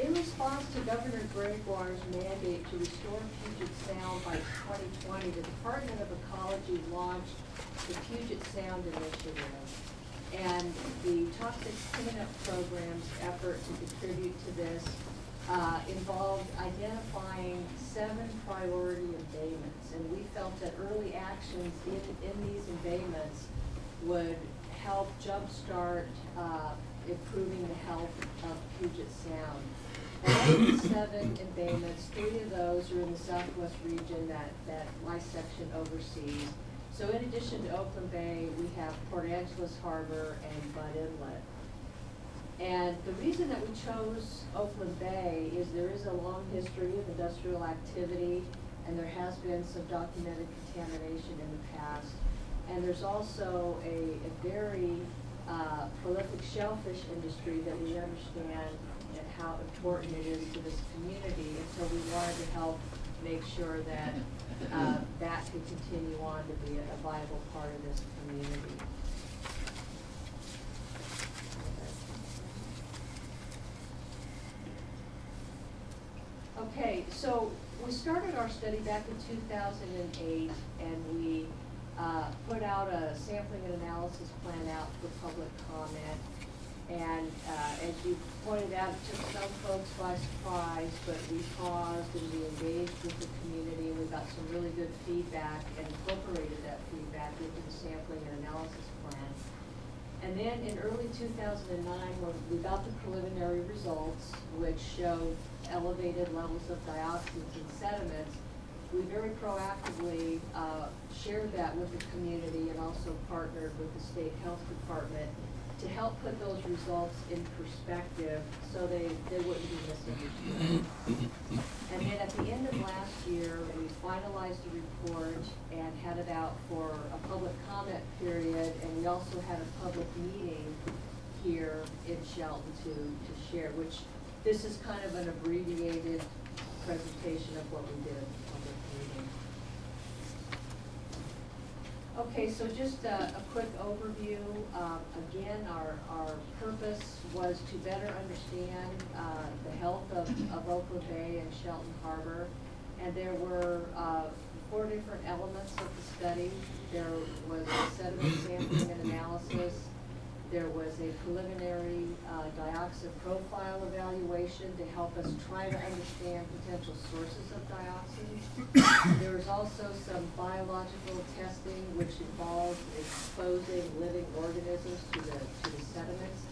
In response to Governor Gregoire's mandate to restore Puget Sound by 2020, the Department of Ecology launched the Puget Sound Initiative. And the toxic cleanup program's effort to contribute to this involved identifying 7 priority embayments. And we felt that early actions in these embayments would help jumpstart improving the health of Puget Sound. And of the 7 embayments, 3 of those are in the southwest region that my section oversees. So in addition to Oakland Bay, we have Port Angeles Harbor and Bud Inlet. And the reason that we chose Oakland Bay is there is a long history of industrial activity, and there has been some documented contamination in the past. And there's also a very prolific shellfish industry that we understand and how important it is to this community. And so we wanted to help make sure that that could continue on to be a viable part of this community. Okay, so we started our study back in 2008, and we put out a sampling and analysis plan out for public comment. And as you pointed out, it took some folks by surprise, but we paused and we engaged with the community. We got some really good feedback and incorporated that feedback into the sampling and analysis plan. And then in early 2009, when we got the preliminary results, which showed elevated levels of dioxins and sediments, we very proactively shared that with the community and also partnered with the state health department to help put those results in perspective so they wouldn't be misunderstood. And then at the end of last year, we finalized the report and had it out for a public comment period, and we also had a public meeting here in Shelton to share, which this is kind of an abbreviated presentation of what we did at the public meeting. Okay, so just a quick overview. Again, our purpose was to better understand the health of Oakland Bay and Shelton Harbor. And there were 4 different elements of the study. There was a sediment sampling and analysis. There was a preliminary dioxin profile evaluation to help us try to understand potential sources of dioxins. There was also some biological testing, which involved exposing living organisms to the sediments.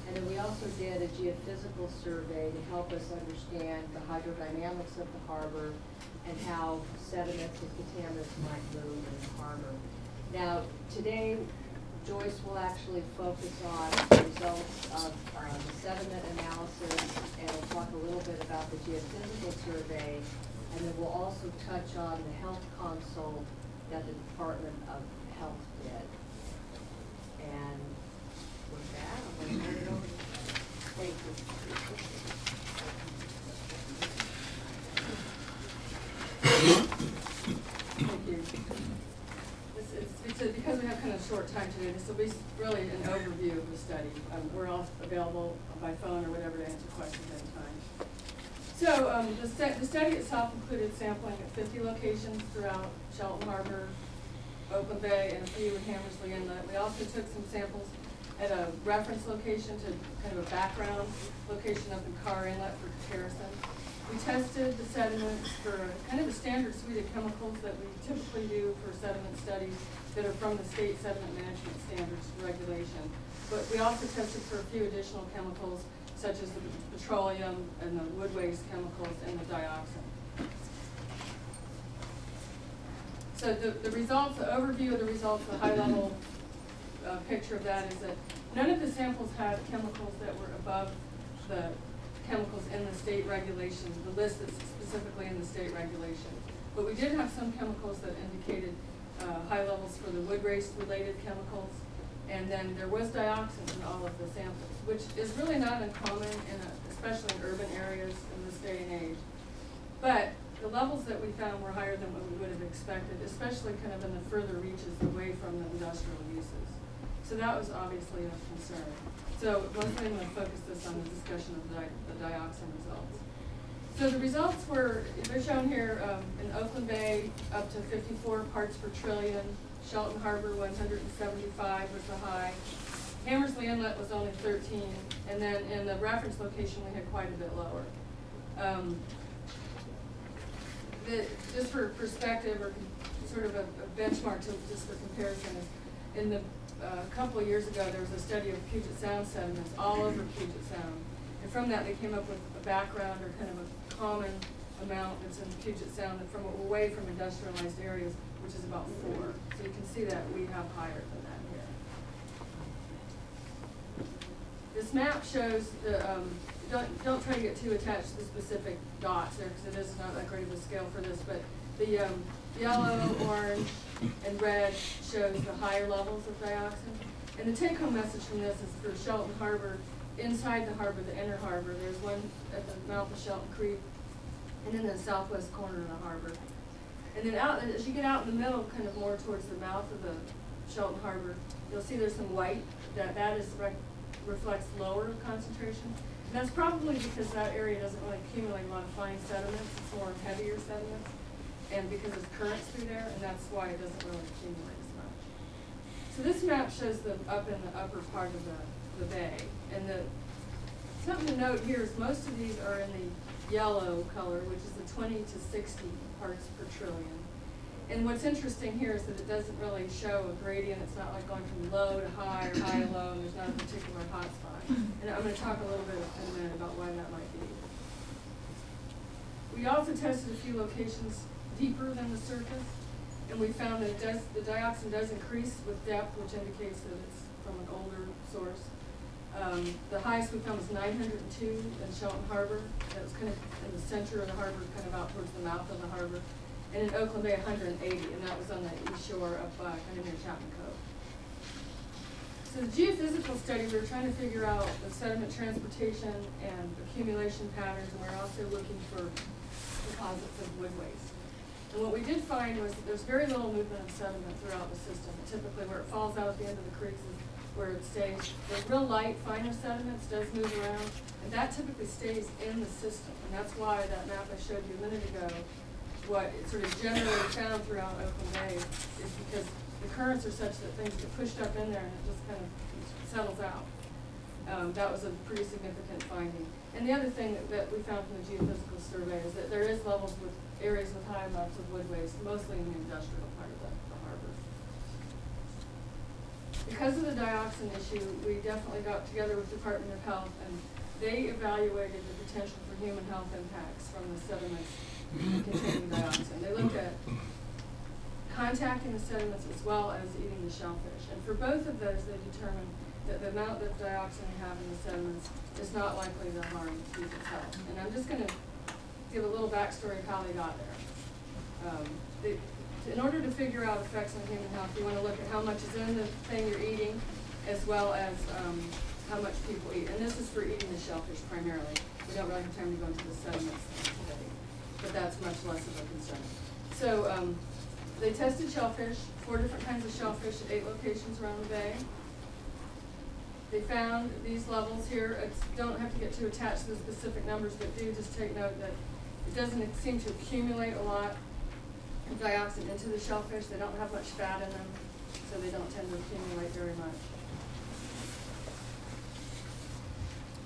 And then we also did a geophysical survey to help us understand the hydrodynamics of the harbor and how sediments and contaminants might move in the harbor. Now, today, Joyce will actually focus on the results of the sediment analysis, and we'll talk a little bit about the geophysical survey, and then we'll also touch on the health consult that the Department of Health did. And with that, I'm going to turn it over to you. Thank you. Thank you. Because we have kind of a short time today, this will be really an overview of the study. We're all available by phone or whatever to answer questions anytime. So the study itself included sampling at 50 locations throughout Shelton Harbor, Oakland Bay, and a few in Hammersley Inlet. We also took some samples at a reference location to kind of a background location up in Carr Inlet for comparison. We tested the sediments for kind of a standard suite of chemicals that we typically do for sediment studies that are from the state sediment management standards regulation. But we also tested for a few additional chemicals, such as the petroleum and the wood waste chemicals and the dioxin. So the results, the overview of the results, the high-level picture of that is that none of the samples had chemicals that were above the chemicals in the state regulation, the list that's specifically in the state regulation. But we did have some chemicals that indicated high levels for the wood waste related chemicals, and then there was dioxin in all of the samples, which is really not uncommon, especially in urban areas in this day and age. But the levels that we found were higher than what we would have expected, especially kind of in the further reaches away from the industrial uses. So that was obviously of concern. So mostly I'm going to focus this on the discussion of the dioxin results. So the results were, they're shown here in Oakland Bay up to 54 parts per trillion, Shelton Harbor 175 was the high, Hammersley Inlet was only 13, and then in the reference location we had quite a bit lower. Just for perspective or sort of a benchmark just for comparison, in the a couple of years ago there was a study of Puget Sound sediments all over Puget Sound, and from that they came up with a background or kind of a common amount that's in Puget Sound from away from industrialized areas, which is about 4. So you can see that we have higher than that here. This map shows the, don't try to get too attached to the specific dots there because it is not that great of a scale for this, but the yellow, orange, and red shows the higher levels of dioxin. And the take-home message from this is for Shelton Harbor, inside the harbor, the inner harbor, there's one at the mouth of Shelton Creek, and in the southwest corner of the harbor. And then out, as you get out in the middle, kind of more towards the mouth of the Shelton Harbor, you'll see there's some white, that reflects lower concentration. And that's probably because that area doesn't really accumulate a lot of fine sediments, it's more heavier sediments, and because there's currents through there, and that's why it doesn't really accumulate as much. So this map shows them up in the upper part of the bay. And something to note here is most of these are in the yellow color, which is the 20 to 60 parts per trillion. And what's interesting here is that it doesn't really show a gradient. It's not like going from low to high or high to low, and there's not a particular hot spot. And I'm going to talk a little bit in a minute about why that might be. We also tested a few locations deeper than the surface, and we found that the dioxin does increase with depth, which indicates that it's from an older source. The highest we found was 902 in Shelton Harbor. That was kind of in the center of the harbor, kind of out towards the mouth of the harbor. And in Oakland Bay, 180, and that was on the east shore of kind of near Chapman Cove. So the geophysical study, we were trying to figure out the sediment transportation and accumulation patterns, and we we're also looking for deposits of wood waste. And what we did find was that there's very little movement of sediment throughout the system. Typically where it falls out at the end of the creeks is where it stays. The real light, finer sediments does move around, and that typically stays in the system. And that's why that map I showed you a minute ago, what it sort of generally found throughout Oakland Bay is because the currents are such that things get pushed up in there and it just kind of settles out. That was a pretty significant finding. And the other thing that we found from the Geophysical Survey is that there is levels with areas with high amounts of wood waste, mostly in the industrial part of the harbor. Because of the dioxin issue, we definitely got together with the Department of Health, and they evaluated the potential for human health impacts from the sediments containing dioxin. They looked at contacting the sediments as well as eating the shellfish. And for both of those, they determined that the amount of dioxin we have in the sediments is not likely to harm people's health. And I'm just going to give a little backstory of how they got there. In order to figure out effects on human health, you want to look at how much is in the thing you're eating, as well as how much people eat. And this is for eating the shellfish primarily. We don't really have time to go into the sediments today, but that's much less of a concern. So they tested shellfish, 4 different kinds of shellfish at 8 locations around the bay. They found these levels here. Don't have to get too attached to the specific numbers, but do just take note that it doesn't seem to accumulate a lot of dioxin into the shellfish. They don't have much fat in them, so they don't tend to accumulate very much.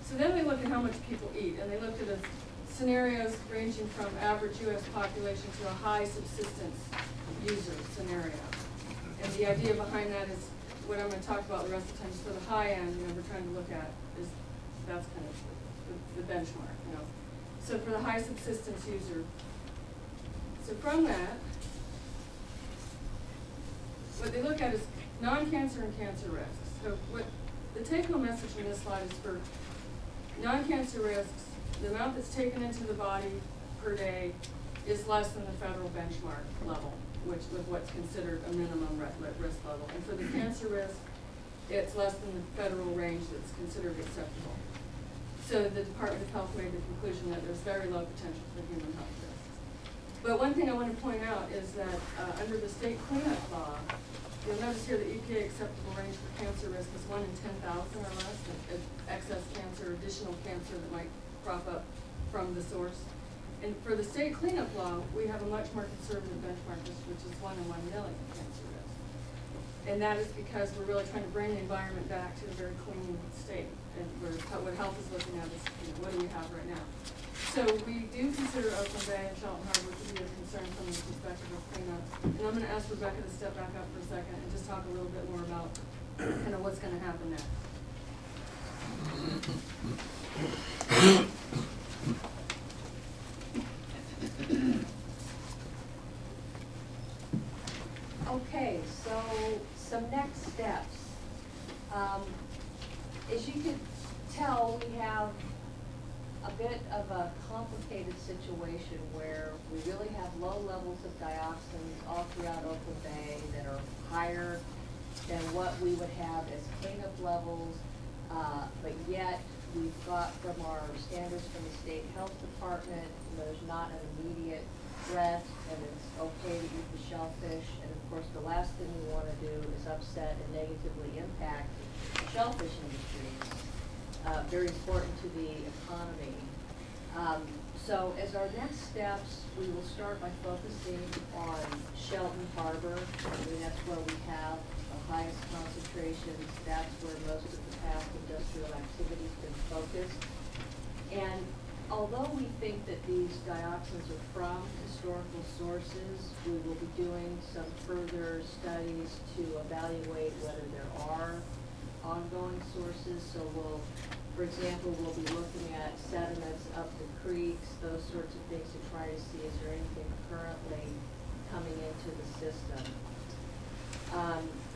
So then they look at how much people eat, and they looked at scenarios ranging from average U.S. population to a high subsistence user scenario. And the idea behind that is what I'm going to talk about the rest of the time is for the high end, we're trying to look at is that's kind of the benchmark, So for the high subsistence user, so from that, what they look at is non-cancer and cancer risks. So what the take-home message from this slide is for non-cancer risks, the amount that's taken into the body per day is less than the federal benchmark level, which with what's considered a minimum risk level. And for the cancer risk, it's less than the federal range that's considered acceptable. So the Department of Health made the conclusion that there's very low potential for human health risks. But one thing I want to point out is that under the state cleanup law, you'll notice here the EPA acceptable range for cancer risk is 1 in 10,000 or less, excess cancer, additional cancer that might crop up from the source. And for the state cleanup law, we have a much more conservative benchmark, which is 1 in 1 million cancer risk. And that is because we're really trying to bring the environment back to a very clean state. And what health is looking at is, what do we have right now? So we do consider Oakland Bay and Shelton Harbor to be a concern from the perspective of cleanup. And I'm going to ask Rebecca to step back up for a second and just talk a little bit more about kind of what's going to happen there. Okay, so some next steps. As you can tell, we have a bit of a complicated situation where we really have low levels of dioxins all throughout Oakland Bay that are higher than what we would have as cleanup levels, but yet we've got from our standards from the state health department, there's not an immediate threat and it's okay to eat the shellfish. And of course, the last thing we want to do is upset and negatively impact the shellfish industry. Very important to the economy. So as our next steps, we will start by focusing on Shelton Harbor. I mean, that's where we have the highest concentrations. That's where most of the past industrial activity has been focused. And although we think that these dioxins are from historical sources, we will be doing some further studies to evaluate whether there are ongoing sources. So we'll, for example, we'll be looking at sediments up the creeks, those sorts of things to try to see is there anything currently coming into the system.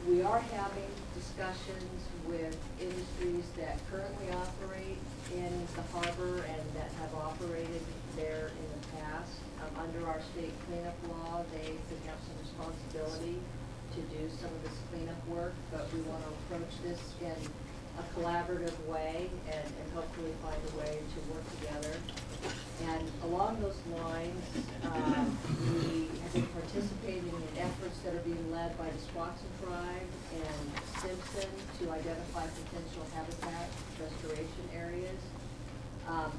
We are having discussions with industries that currently operate in the harbor and that have operated there in the past. Under our state cleanup law, they could have some responsibility to do some of this cleanup work, but we want to approach this in a collaborative way and hopefully find a way to work together. And along those lines, we have been participating in efforts that are being led by the Squaxin Tribe and Simpson to identify potential habitat restoration areas.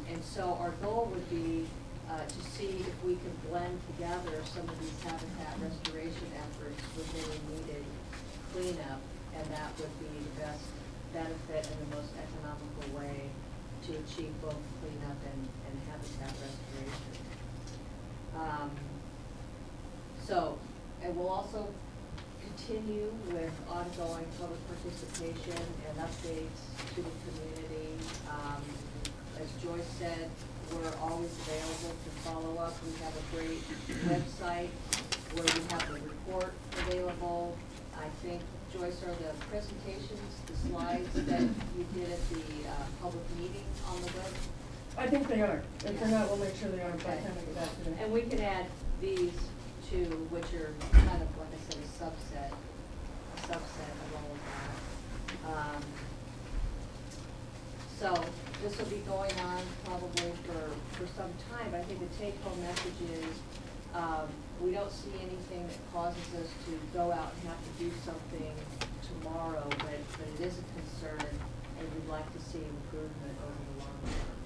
And so our goal would be to see if we can blend together some of these habitat restoration efforts with any needed cleanup, and that would be the best benefit and the most economical way to achieve both cleanup and habitat restoration. And we'll also continue with ongoing public participation and updates to the community. As Joyce said, we're always available to follow up. We have a great website where we have the report available. I think, Joyce, are the presentations, the slides that you did at the public meeting on the web? I think they are. If they're not, we'll make sure they are by the time I get back to them. And we can add these to, which are kind of, like I said, a subset of all of that. So this will be going on probably for some time. I think the take-home message is we don't see anything that causes us to go out and have to do something tomorrow, but it is a concern, and we'd like to see improvement over the long term.